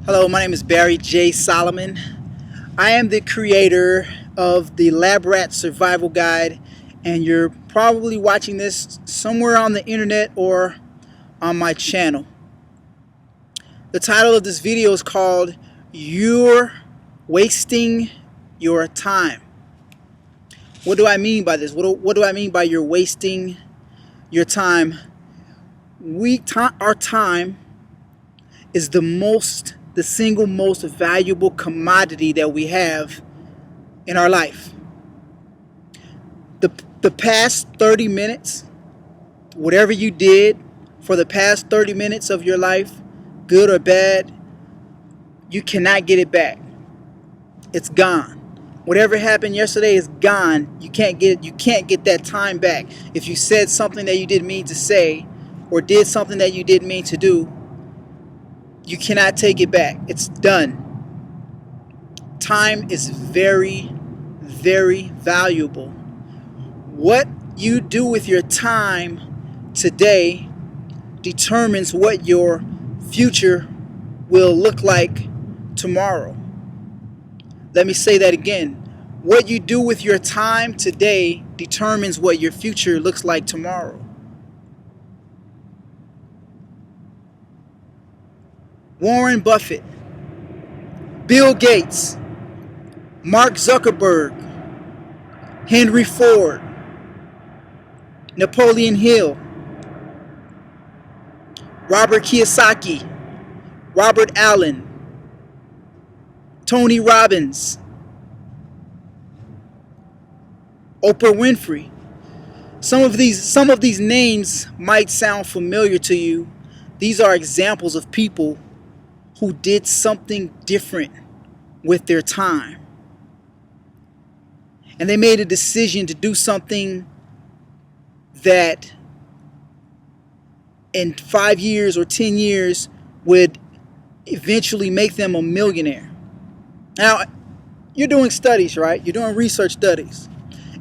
Hello, my name is Barry J. Solomon. I am the creator of the Lab Rat Survival Guide, and you're probably watching this somewhere on the internet or on my channel. The title of this video is called You're Wasting Your Time. What do I mean by this? What do I mean by you're wasting your time? Our time is the single most valuable commodity that we have in our life. The past 30 minutes, whatever you did for the past 30 minutes of your life, good or bad, you cannot get it back. It's gone. Whatever happened yesterday is gone. You can't get that time back. If you said something that you didn't mean to say or did something that you didn't mean to do, you cannot take it back. It's done. Time is very, very valuable. What you do with your time today determines what your future will look like tomorrow. Let me say that again. What you do with your time today determines what your future looks like tomorrow. Warren Buffett, Bill Gates, Mark Zuckerberg, Henry Ford, Napoleon Hill, Robert Kiyosaki, Robert Allen, Tony Robbins, Oprah Winfrey. Some of these names might sound familiar to you. These are examples of people who did something different with their time. And they made a decision to do something that in 5 years or 10 years would eventually make them a millionaire. Now, you're doing studies, right? You're doing research studies.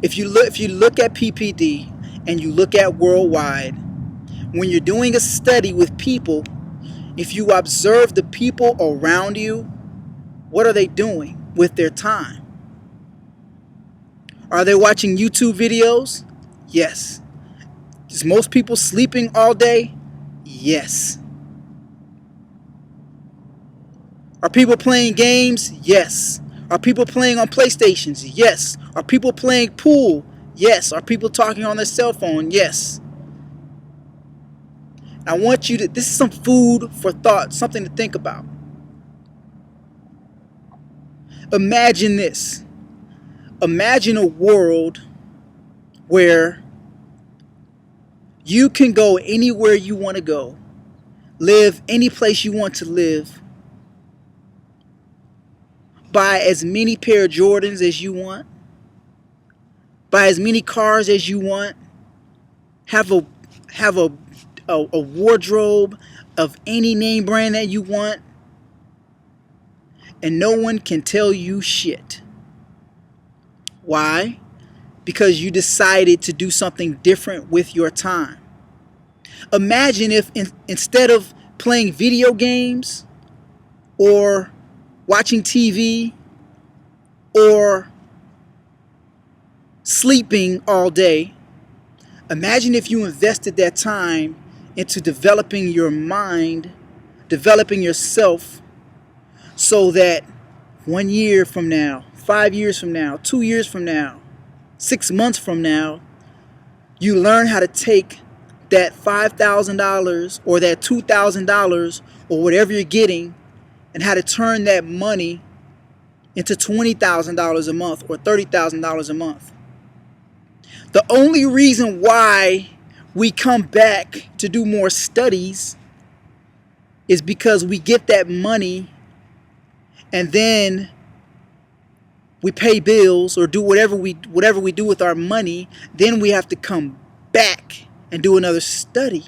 If you look at PPD and you look at worldwide, when you're doing a study with people, if you observe the people around you, what are they doing with their time? Are they watching YouTube videos? Yes. Is most people sleeping all day? Yes. Are people playing games? Yes. Are people playing on PlayStations? Yes. Are people playing pool? Yes. Are people talking on their cell phone? Yes. I want you to, this is some food for thought, something to think about. Imagine this. Imagine a world where you can go anywhere you want to go, live any place you want to live, buy as many pair of Jordans as you want, buy as many cars as you want, have a wardrobe of any name brand that you want, and no one can tell you shit. Why? Because you decided to do something different with your time. Imagine if instead of playing video games or watching TV or sleeping all day, imagine if you invested that time into developing your mind, developing yourself, so that 1 year from now, 5 years from now, 2 years from now, 6 months from now, you learn how to take that $5,000 or that $2,000 or whatever you're getting and how to turn that money into $20,000 a month or $30,000 a month. The only reason why we come back to do more studies is because we get that money and then we pay bills or do whatever we do with our money. Then we have to come back and do another study.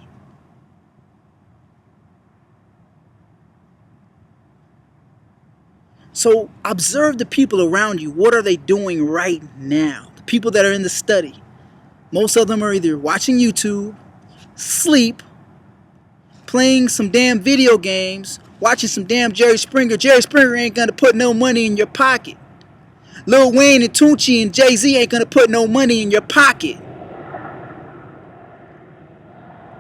So observe the people around you. What are they doing right now? The people that are in the study. Most of them are either watching YouTube, sleep, playing some damn video games, Watching some damn Jerry Springer. Jerry Springer ain't gonna put no money in your pocket. Lil Wayne and Tunechi and Jay-Z ain't gonna put no money in your pocket.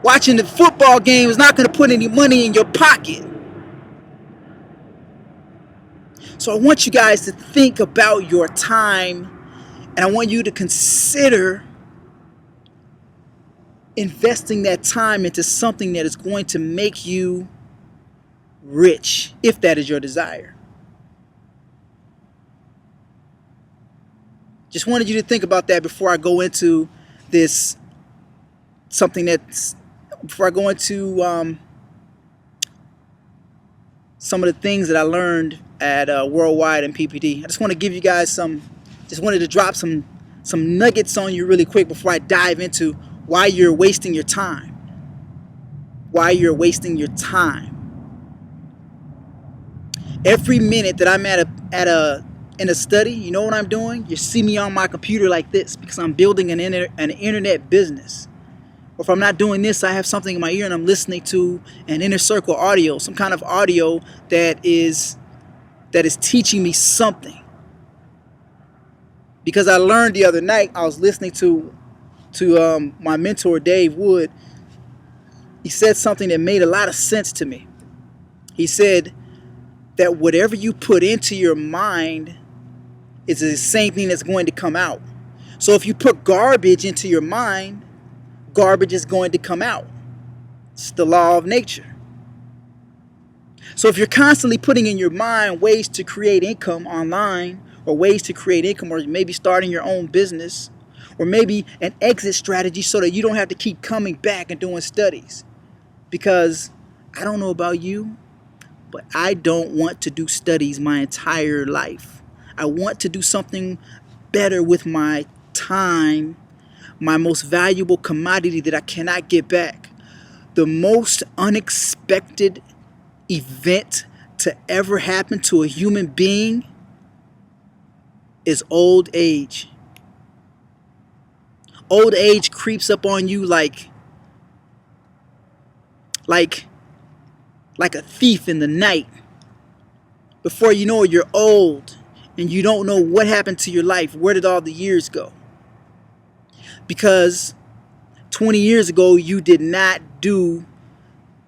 Watching the football game is not gonna put any money in your pocket. So I want you guys to think about your time, and I want you to consider investing that time into something that is going to make you rich, if that is your desire. Just wanted you to think about that before I go into this, before I go into some of the things that I learned at Worldwide and PPD. I just want to give you guys just wanted to drop some nuggets on you really quick before I dive into why you're wasting your time. Why you're wasting your time. Every minute that I'm in a study, you know what I'm doing? You see me on my computer like this because I'm building an internet business. Or if I'm not doing this, I have something in my ear and I'm listening to an inner circle audio, some kind of audio that is teaching me something. Because I learned the other night, I was listening to my mentor Dave Wood. He said something that made a lot of sense to me. He said that whatever you put into your mind is the same thing that's going to come out. So if you put garbage into your mind, garbage is going to come out. It's the law of nature. So if you're constantly putting in your mind ways to create income online, or ways to create income, or maybe starting your own business, or maybe an exit strategy so that you don't have to keep coming back and doing studies. Because I don't know about you, but I don't want to do studies my entire life. I want to do something better with my time, my most valuable commodity that I cannot get back. The most unexpected event to ever happen to a human being is old age. Old age creeps up on you like a thief in the night. Before you know it, you're old and you don't know what happened to your life. Where did all the years go? Because 20 years ago, you did not do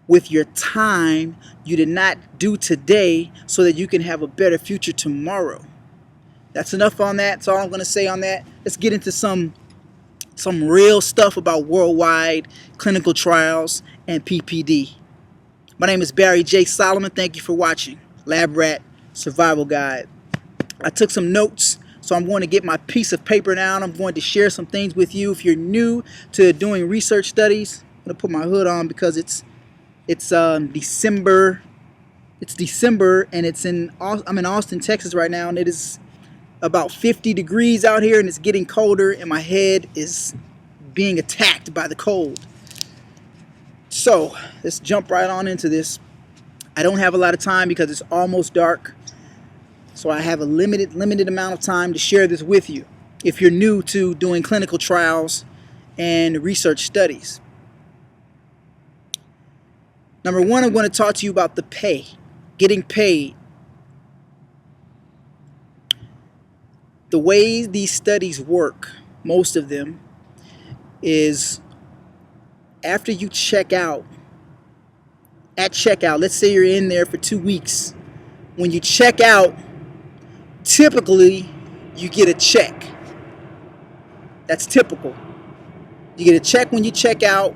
with your time, you did not do today so that you can have a better future tomorrow. That's enough on that. That's all I'm going to say on that. Let's get into some real stuff about worldwide clinical trials and PPD. My name is Barry J. Solomon. Thank you for watching Lab Rat Survival Guide. I took some notes, so I'm going to get my piece of paper now, and I'm going to share some things with you. If you're new to doing research studies, I'm going to put my hood on because it's December. It's December, and I'm in Austin, Texas right now, and it is about 50 degrees out here, and it's getting colder, and my head is being attacked by the cold. So let's jump right on into this. I don't have a lot of time because it's almost dark, so I have a limited amount of time to share this with you if you're new to doing clinical trials and research studies. Number one, I'm going to talk to you about the pay, getting paid. The way these studies work, most of them, is after you check out, at checkout, let's say you're in there for 2 weeks. When you check out, typically you get a check. That's typical. You get a check when you check out,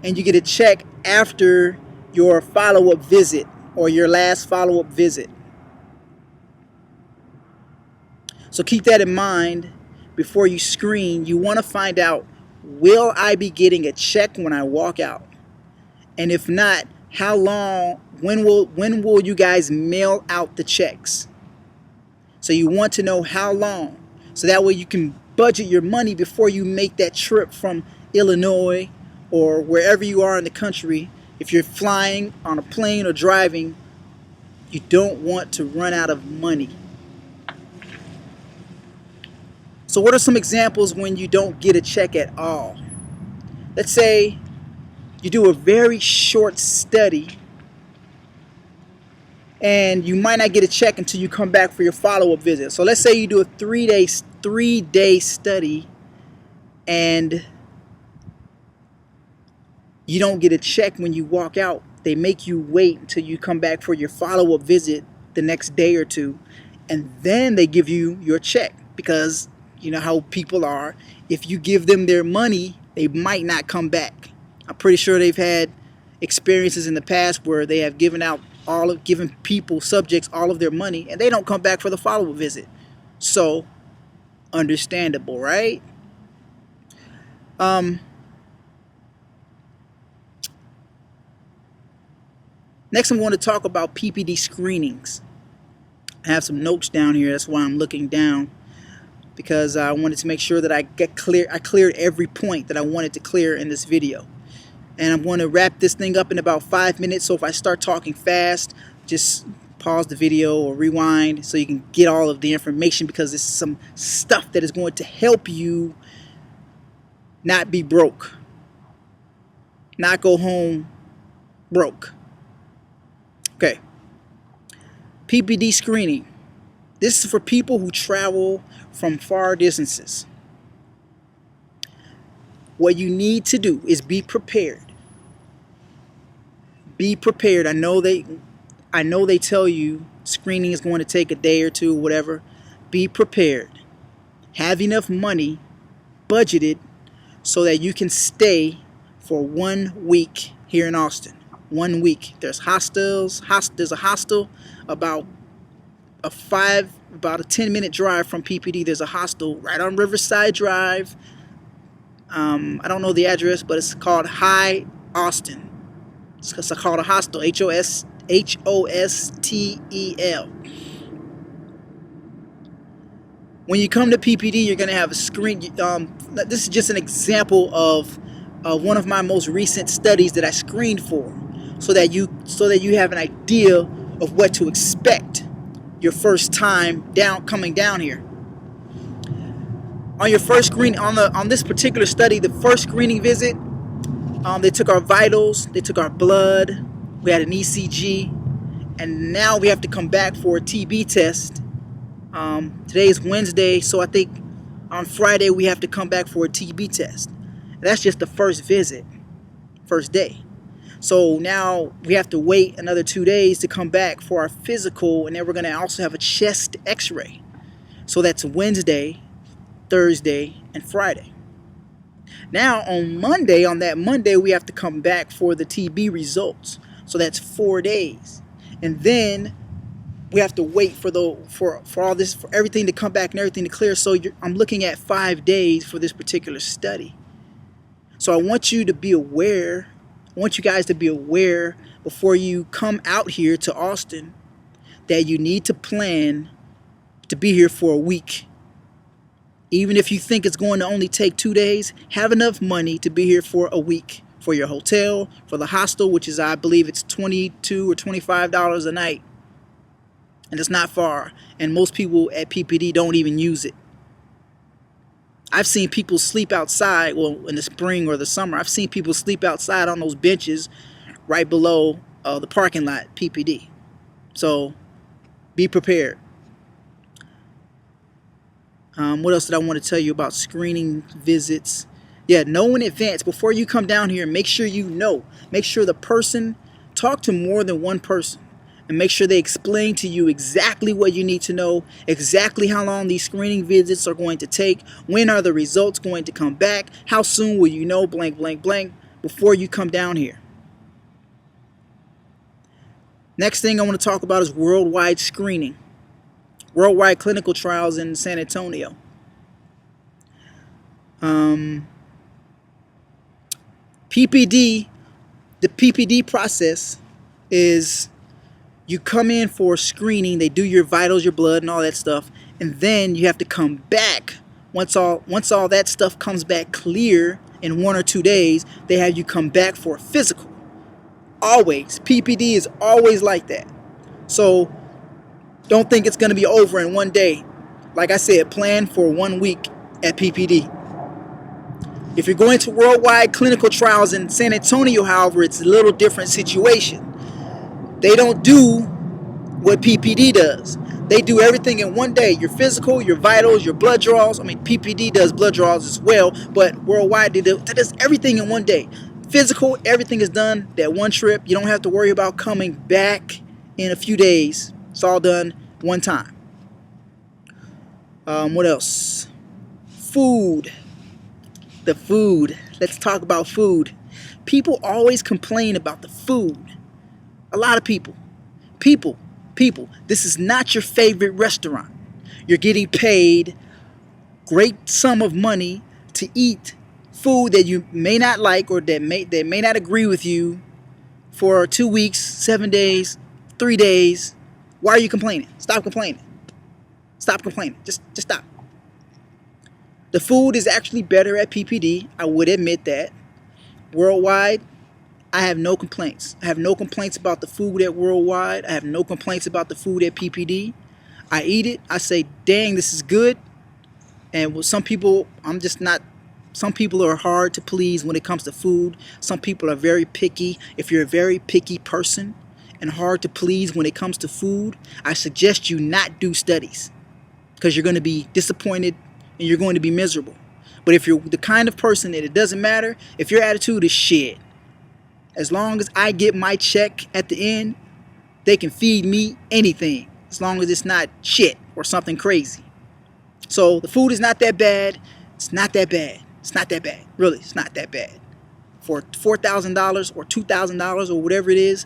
and you get a check after your follow-up visit or your last follow-up visit. So keep that in mind before you screen. You want to find out, will I be getting a check when I walk out? And if not, how long, when will you guys mail out the checks? So you want to know how long. So that way you can budget your money before you make that trip from Illinois or wherever you are in the country. If you're flying on a plane or driving, you don't want to run out of money. So what are some examples when you don't get a check at all? Let's say you do a very short study and you might not get a check until you come back for your follow-up visit. So let's say you do a three-day study and you don't get a check when you walk out. They make you wait until you come back for your follow-up visit the next day or two, and then they give you your check, because you know how people are. If you give them their money, they might not come back. I'm pretty sure they've had experiences in the past where they have given people, subjects, all of their money, and they don't come back for the follow-up visit. So understandable, right? Next, I'm going to talk about PPD screenings. I have some notes down here. That's why I'm looking down, because I wanted to make sure that I cleared every point that I wanted to clear in this video. And I'm going to wrap this thing up in about 5 minutes. So if I start talking fast, just pause the video or rewind so you can get all of the information, because this is some stuff that is going to help you not be broke, not go home broke. Okay. PPD screening. This is for people who travel from far distances. What you need to do is be prepared. Be prepared. I know they tell you screening is going to take a day or two, whatever. Be prepared. Have enough money budgeted so that you can stay for 1 week here in Austin. 1 week. There's hostels. There's a hostel about a 10-minute drive from PPD. There's a hostel right on Riverside Drive. I don't know the address, but it's called High Austin. It's called a hostel. Hostel. When you come to PPD, you're going to have a screen. This is just an example of one of my most recent studies that I screened for, so that you have an idea of what to expect your first time coming down here. On your first screen, on this particular study, the first screening visit, they took our vitals, they took our blood, we had an ECG, and now we have to come back for a TB test. Today is Wednesday, so I think on Friday we have to come back for a TB test. That's just the first visit, first day. So now we have to wait another 2 days to come back for our physical, and then we're going to also have a chest x-ray. So that's Wednesday, Thursday, and Friday. Now on that Monday, we have to come back for the TB results. So that's 4 days. And then we have to wait for all this, for everything to come back and everything to clear. So I'm looking at 5 days for this particular study. So I want you to be aware. I want you guys to be aware before you come out here to Austin that you need to plan to be here for a week. Even if you think it's going to only take 2 days, have enough money to be here for a week, for your hotel, for the hostel, which is, I believe it's $22 or $25 a night. And it's not far. And most people at PPD don't even use it. I've seen people sleep outside, well, in the spring or the summer. I've seen people sleep outside on those benches right below the parking lot, PPD. So be prepared. What else did I want to tell you about screening visits? Yeah, know in advance. Before you come down here, make sure you know. Make sure talk to more than one person. And make sure they explain to you exactly what you need to know, exactly how long these screening visits are going to take, when are the results going to come back, how soon will you know blank, blank, blank before you come down here. Next thing I want to talk about is worldwide screening. Worldwide clinical trials in San Antonio. PPD, the PPD process is you come in for screening, they do your vitals, your blood, and all that stuff, and then you have to come back. Once all that stuff comes back clear in 1 or 2 days, they have you come back for a physical. Always. PPD is always like that. So don't think it's going to be over in 1 day. Like I said, plan for 1 week at PPD. If you're going to worldwide clinical trials in San Antonio, however, it's a little different situation. They don't do what PPD does. They do everything in one day. Your physical, your vitals, your blood draws. I mean, PPD does blood draws as well, but worldwide, that does everything in one day. Physical, everything is done that one trip. You don't have to worry about coming back in a few days. It's all done one time. What else? Food. The food. Let's talk about food. People always complain about the food. A lot of people. People, this is not your favorite restaurant. You're getting paid great sum of money to eat food that you may not like or that may not agree with you for 2 weeks, 7 days, 3 days. Why are you complaining? Stop complaining. Stop complaining. Just stop. The food is actually better at PPD. I would admit that. Worldwide, I have no complaints. I have no complaints about the food at Worldwide. I have no complaints about the food at PPD. I eat it. I say, dang, this is good. And with some people, some people are hard to please when it comes to food. Some people are very picky. If you're a very picky person and hard to please when it comes to food, I suggest you not do studies because you're going to be disappointed and you're going to be miserable. But if you're the kind of person that it doesn't matter, if your attitude is shit, as long as I get my check at the end, they can feed me anything. As long as it's not shit or something crazy. So the food is not that bad. It's not that bad. It's not that bad. Really, it's not that bad. For $4,000 or $2,000 or whatever it is,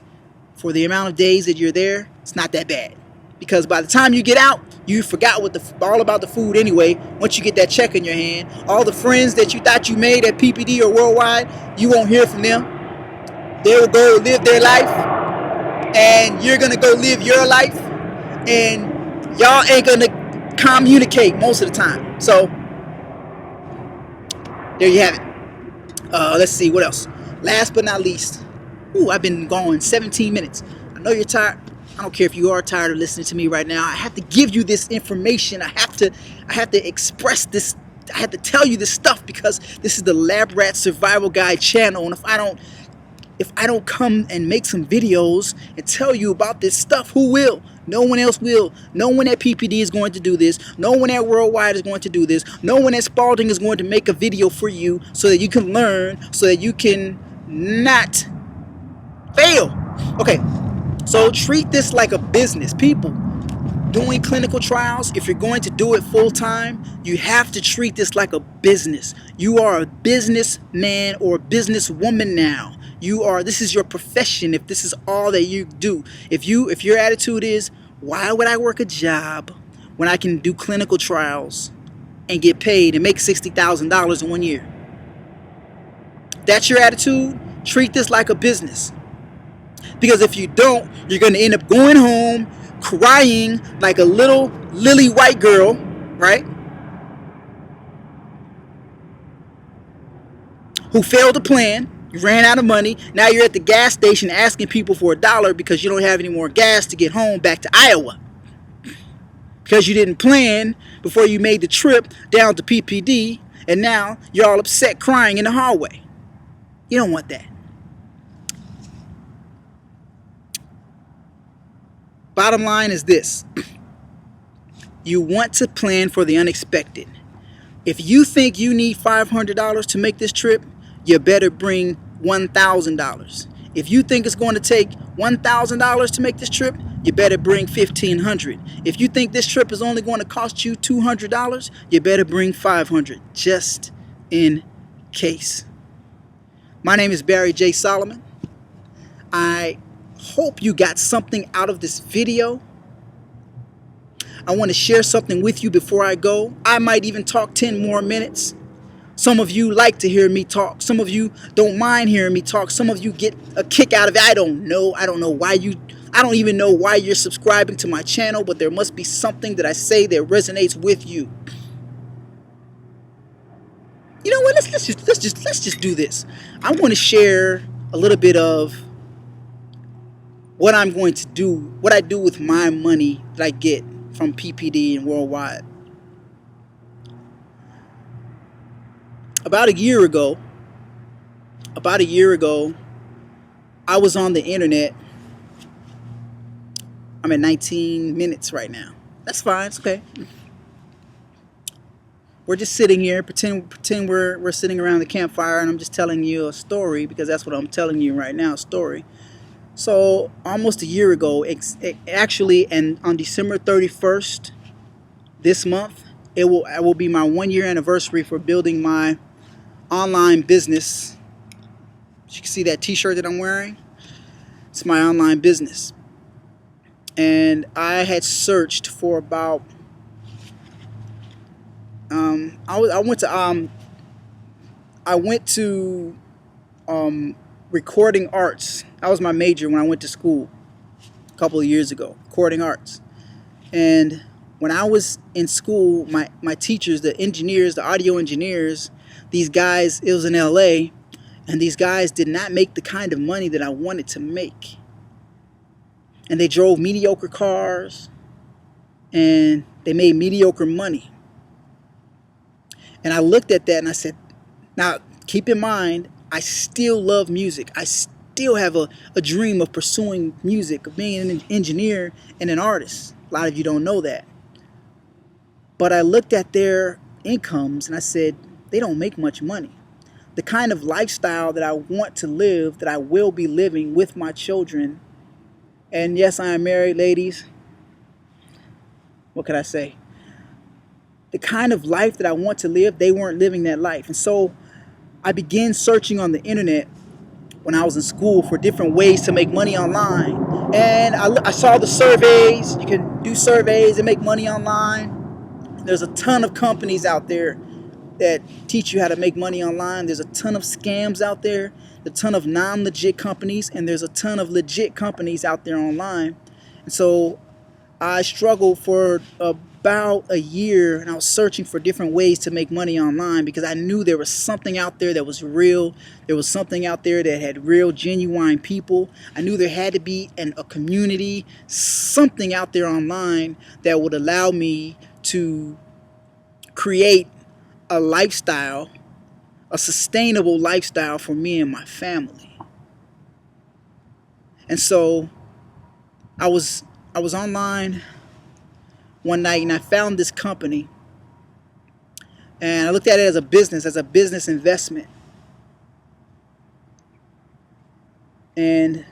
for the amount of days that you're there, it's not that bad. Because by the time you get out, you forgot all about the food anyway. Once you get that check in your hand, all the friends that you thought you made at PPD or Worldwide, you won't hear from them. They'll go live their life, and you're gonna go live your life, and y'all ain't gonna communicate most of the time. So there you have it. Let's see what else. Last but not least, I've been going 17 minutes. I know you're tired. I don't care if you are tired of listening to me right now. I have to give you this information. I have to express this. I have to tell you this stuff because this is the Lab Rat Survival Guide channel, and if I don't come and make some videos and tell you about this stuff, who will? No one else will. No one at PPD is going to do this. No one at Worldwide is going to do this. No one at Spalding is going to make a video for you so that you can learn, so that you can not fail. Okay, so treat this like a business. People, doing clinical trials, if you're going to do it full time, you have to treat this like a business. You are a businessman or a businesswoman now. This is your profession if this is all that you do. If your attitude is, why would I work a job when I can do clinical trials and get paid and make $60,000 in 1 year? That's your attitude. Treat this like a business. Because if you don't, you're going to end up going home crying like a little lily white girl, right? Who failed to plan. You ran out of money. Now you're at the gas station asking people for $1 because you don't have any more gas to get home back to Iowa. Because you didn't plan before you made the trip down to PPD, and now you're all upset crying in the hallway. You don't want that. Bottom line is this. You want to plan for the unexpected. If you think you need $500 to make this trip, you better bring $1,000. If you think it's going to take $1,000 to make this trip, you better bring $1,500. If you think this trip is only going to cost you $200, you better bring $500, just in case. My name is Barry J. Solomon. I hope you got something out of this video. I want to share something with you before I go. I might even talk 10 more minutes. Some of you like to hear me talk. Some of you don't mind hearing me talk. Some of you get a kick out of it. I don't know why I don't even know why you're subscribing to my channel, but there must be something that I say that resonates with you. You know what? Let's just do this. I want to share a little bit of what I'm going to do, what I do with my money that I get from PPD and Worldwide. About a year ago, I was on the internet I'm at 19 minutes right now. That's fine. It's okay. We're just sitting here, pretend we're sitting around the campfire, and I'm just telling you a story, because that's what I'm telling you right now, a story. So almost a year ago, actually, and on December 31st this month, it will be my 1 year anniversary for building my online business. You can see that t-shirt that I'm wearing. It's my online business. And I had searched for about I went to recording arts. That was my major when I went to school a couple of years ago, recording arts. And when I was in school, my teachers, the engineers, the audio engineers, these guys, it was in LA, and these guys did not make the kind of money that I wanted to make. And they drove mediocre cars, and they made mediocre money. And I looked at that and I said, now keep in mind, I still love music. I still have a dream of pursuing music, of being an engineer and an artist. A lot of you don't know that. But I looked at their incomes and I said, they don't make much money. The kind of lifestyle that I want to live, that I will be living with my children. And yes, I am married, ladies. What could I say? The kind of life that I want to live, they weren't living that life. And so I began searching on the internet when I was in school for different ways to make money online. And I saw the surveys. You can do surveys and make money online. There's a ton of companies out there that teach you how to make money online. There's a ton of scams out there, a ton of non-legit companies, and there's a ton of legit companies out there online. And so I struggled for about a year, and I was searching for different ways to make money online, because I knew there was something out there that was real. There was something out there that had real, genuine people. I knew there had to be a community, something out there online that would allow me to create a lifestyle, a sustainable lifestyle for me and my family. And so I was online one night, and I found this company, and I looked at it as a business investment. And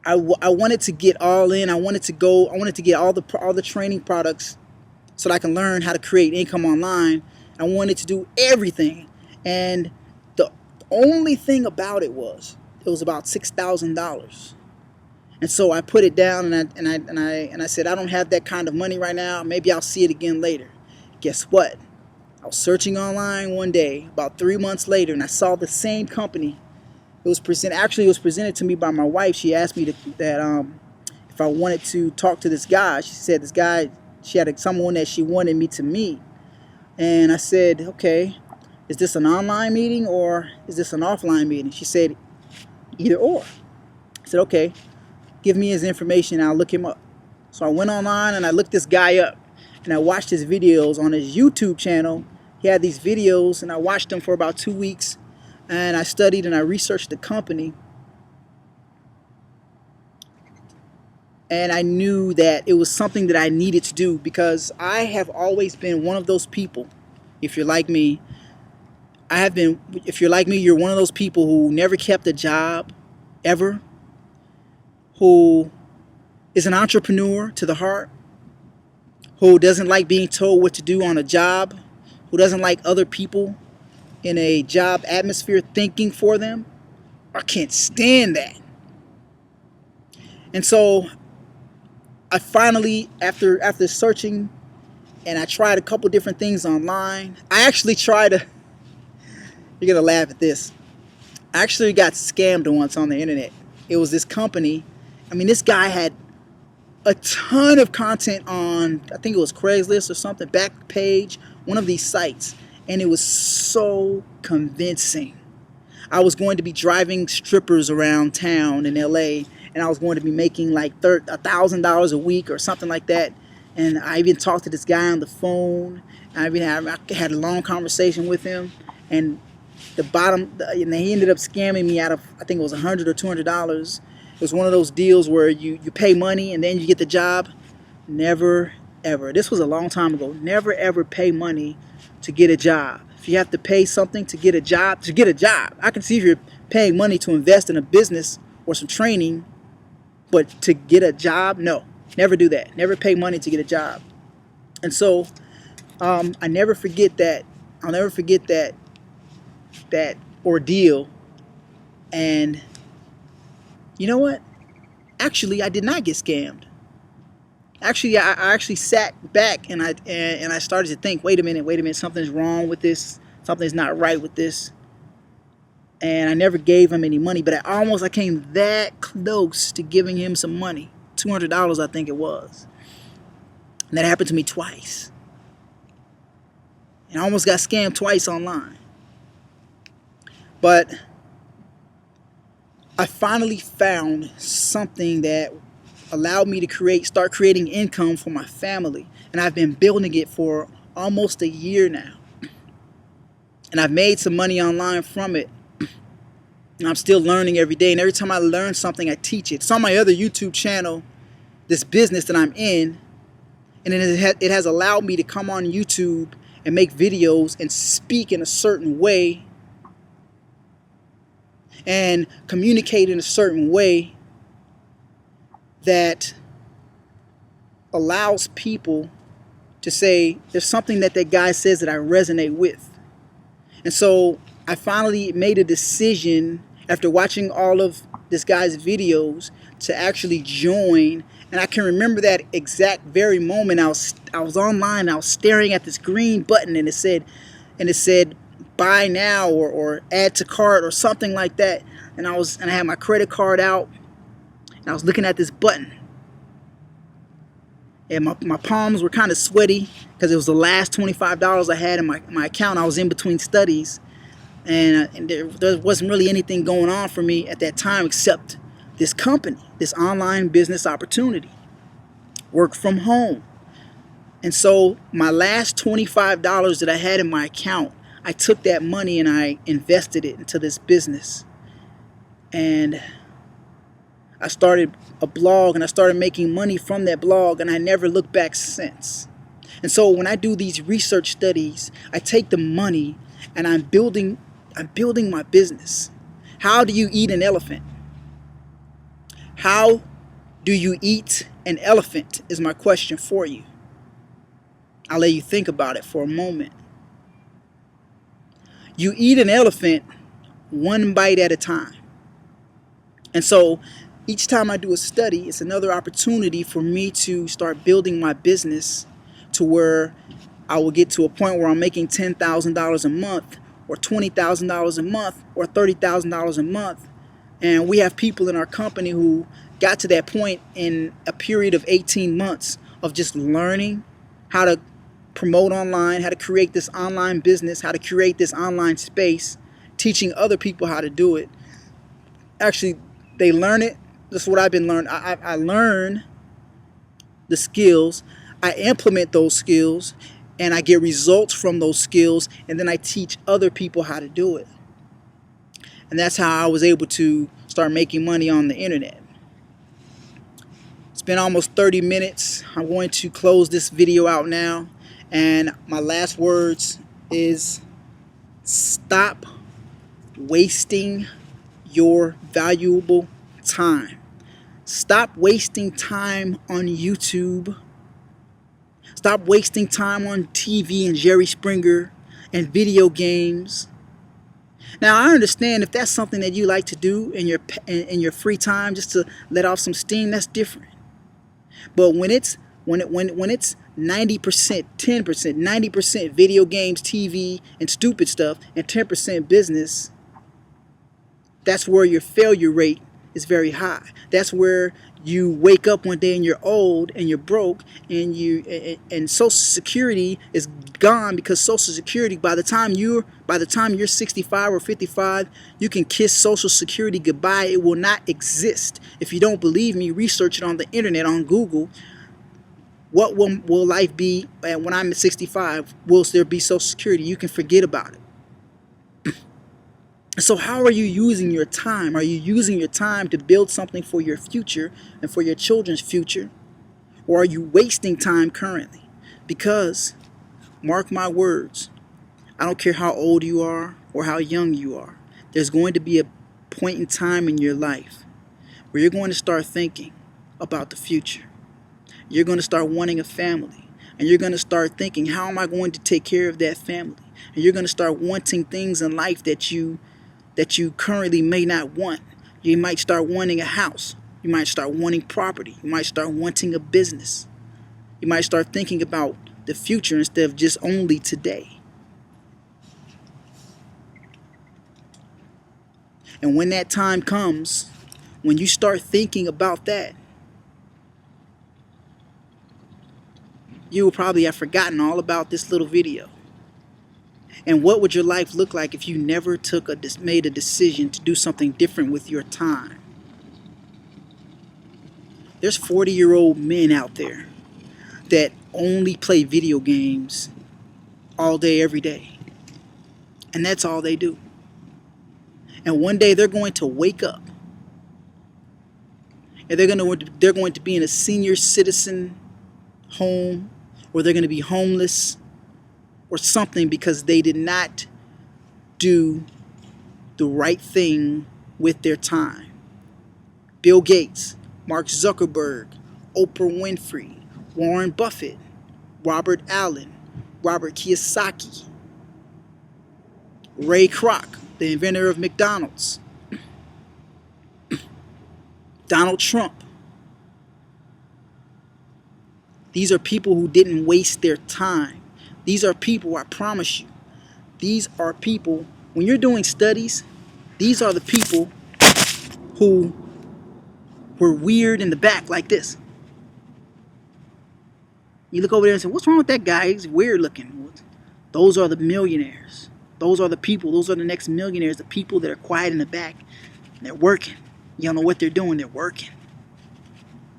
I wanted to get all in. I wanted to get all the training products so that I can learn how to create income online. I wanted to do everything. And the only thing about it was about $6,000. And so I put it down, and I said, I don't have that kind of money right now. Maybe I'll see it again later. Guess what? I was searching online one day, about 3 months later, and I saw the same company. It was presented to me by my wife. She asked me that if I wanted to talk to this guy. She said this guy, she had someone that she wanted me to meet. And I said, okay, is this an online meeting or is this an offline meeting? She said, either or. I said, okay, give me his information, I'll look him up. So I went online and I looked this guy up, and I watched his videos on his YouTube channel. He had these videos, and I watched them for about 2 weeks, and I studied and I researched the company. And I knew that it was something that I needed to do, because I have always been one of those people. If you're like me, if you're like me, you're one of those people who never kept a job, ever. Who is an entrepreneur to the heart, who doesn't like being told what to do on a job, who doesn't like other people in a job atmosphere thinking for them. I can't stand that. And so I finally, after searching, and I tried a couple different things online. I actually tried to, you're going to laugh at this. I actually got scammed once on the internet. It was this company. I mean, this guy had a ton of content on, I think it was Craigslist or something, Backpage, one of these sites. And it was so convincing. I was going to be driving strippers around town in LA, and I was going to be making like $1,000 a week or something like that. And I even talked to this guy on the phone. I had a long conversation with him, and he ended up scamming me out of, I think it was $100 or $200. It was one of those deals where you pay money and then you get the job. Never, ever. This was a long time ago. Never, ever pay money to get a job. If you have to pay something to get a job, I can see if you're paying money to invest in a business or some training, but to get a job, no. Never do that. Never pay money to get a job. And so I never forget that. I'll never forget that ordeal. And you know what? Actually, I did not get scammed. Actually, I actually sat back and I started to think, wait a minute, something's wrong with this. Something's not right with this. And I never gave him any money, but I came that close to giving him some money. $200, I think it was. And that happened to me twice. And I almost got scammed twice online. But I finally found something that allowed me to start creating income for my family. And I've been building it for almost a year now. And I've made some money online from it. And I'm still learning every day. And every time I learn something, I teach it. It's on my other YouTube channel, this business that I'm in. And it has allowed me to come on YouTube and make videos and speak in a certain way and communicate in a certain way that allows people to say, there's something that guy says that I resonate with. And so I finally made a decision after watching all of this guy's videos to actually join. And I can remember that exact very moment. I was online, I was staring at this green button, and it said buy now or add to cart or something like that. And I had my credit card out, and I was looking at this button. And my palms were kind of sweaty because it was the last $25 I had in my account. I was in between studies, and there wasn't really anything going on for me at that time except this company, this online business opportunity, work from home. And so my last $25 that I had in my account, I took that money and I invested it into this business. And I started a blog, and I started making money from that blog, and I never looked back since. And so when I do these research studies, I take the money and I'm building my business. How do you eat an elephant? How do you eat an elephant is my question for you. I'll let you think about it for a moment. You eat an elephant one bite at a time. And so each time I do a study, it's another opportunity for me to start building my business to where I will get to a point where I'm making $10,000 a month or $20,000 a month or $30,000 a month. And we have people in our company who got to that point in a period of 18 months of just learning how to promote online, how to create this online business, how to create this online space, teaching other people how to do it. Actually, they learn it. That's what I've been learning. I learn the skills, I implement those skills, and I get results from those skills, and then I teach other people how to do it. And that's how I was able to start making money on the internet. It's been almost 30 minutes. I'm going to close this video out now. And my last words is stop wasting your valuable time. Stop wasting time on YouTube. Stop wasting time on TV and Jerry Springer and video games. Now, I understand if that's something that you like to do in your free time, just to let off some steam, that's different. But when it's 90%, 10%, 90% video games, TV, and stupid stuff, and 10% business, that's where your failure rate is very high. That's where you wake up one day and you're old and you're broke, and Social Security is gone, because Social Security, by the time you're 65 or 55, you can kiss Social Security goodbye. It will not exist. If you don't believe me, research it on the internet, on Google. What will life be when I'm 65? Will there be Social Security? You can forget about it. So how are you using your time? Are you using your time to build something for your future and for your children's future? Or are you wasting time currently? Because, mark my words, I don't care how old you are or how young you are, there's going to be a point in time in your life where you're going to start thinking about the future. You're going to start wanting a family. And you're going to start thinking, how am I going to take care of that family? And you're going to start wanting things in life that you currently may not want. You might start wanting a house. You might start wanting property. You might start wanting a business. You might start thinking about the future instead of just only today. And when that time comes, when you start thinking about that, you will probably have forgotten all about this little video. And what would your life look like if you never made a decision to do something different with your time? There's 40-year-old men out there that only play video games all day, every day. And that's all they do. And one day they're going to wake up. And they're going to be in a senior citizen home, or they're going to be homeless or something because they did not do the right thing with their time. Bill Gates, Mark Zuckerberg, Oprah Winfrey, Warren Buffett, Robert Allen, Robert Kiyosaki, Ray Kroc, the inventor of McDonald's, Donald Trump. These are people who didn't waste their time. These are people, I promise you, these are people, when you're doing studies, these are the people who were weird in the back like this. You look over there and say, what's wrong with that guy? He's weird looking. Those are the millionaires. Those are the people. Those are the next millionaires. The people that are quiet in the back. They're working. You don't know what they're doing. They're working.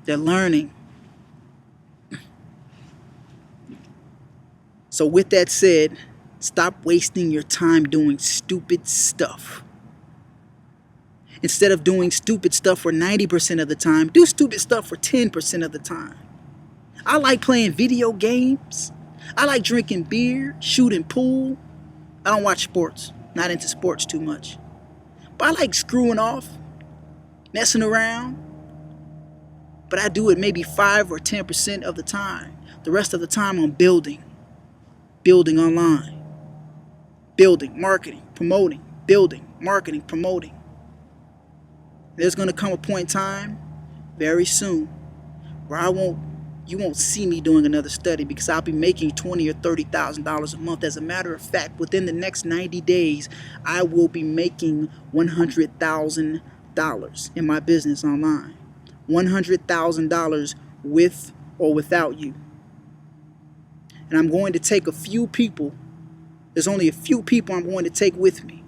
They're learning. So with that said, stop wasting your time doing stupid stuff. Instead of doing stupid stuff for 90% of the time, do stupid stuff for 10% of the time. I like playing video games. I like drinking beer, shooting pool. I don't watch sports. Not into sports too much. But I like screwing off, messing around. But I do it maybe 5 or 10% of the time. The rest of the time I'm building. Building online. Building, marketing, promoting. Building, marketing, promoting. There's going to come a point in time, very soon, where you won't see me doing another study because I'll be making $20,000 or $30,000 a month. As a matter of fact, within the next 90 days, I will be making $100,000 in my business online. $100,000 with or without you. And I'm going to take a few people. There's only a few people I'm going to take with me.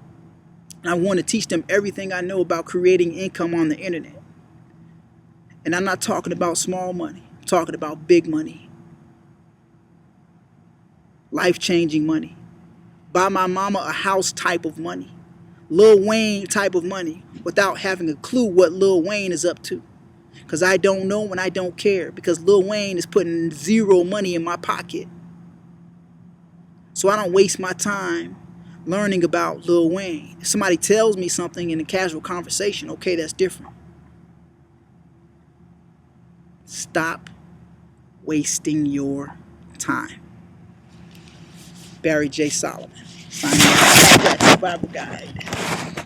And I want to teach them everything I know about creating income on the internet. And I'm not talking about small money. I'm talking about big money. Life-changing money. Buy my mama a house type of money. Lil Wayne type of money without having a clue what Lil Wayne is up to. Because I don't know and I don't care. Because Lil Wayne is putting zero money in my pocket. So I don't waste my time learning about Lil Wayne. If somebody tells me something in a casual conversation, okay, that's different. Stop wasting your time. Barry J. Solomon. Signing off. Survival Guide.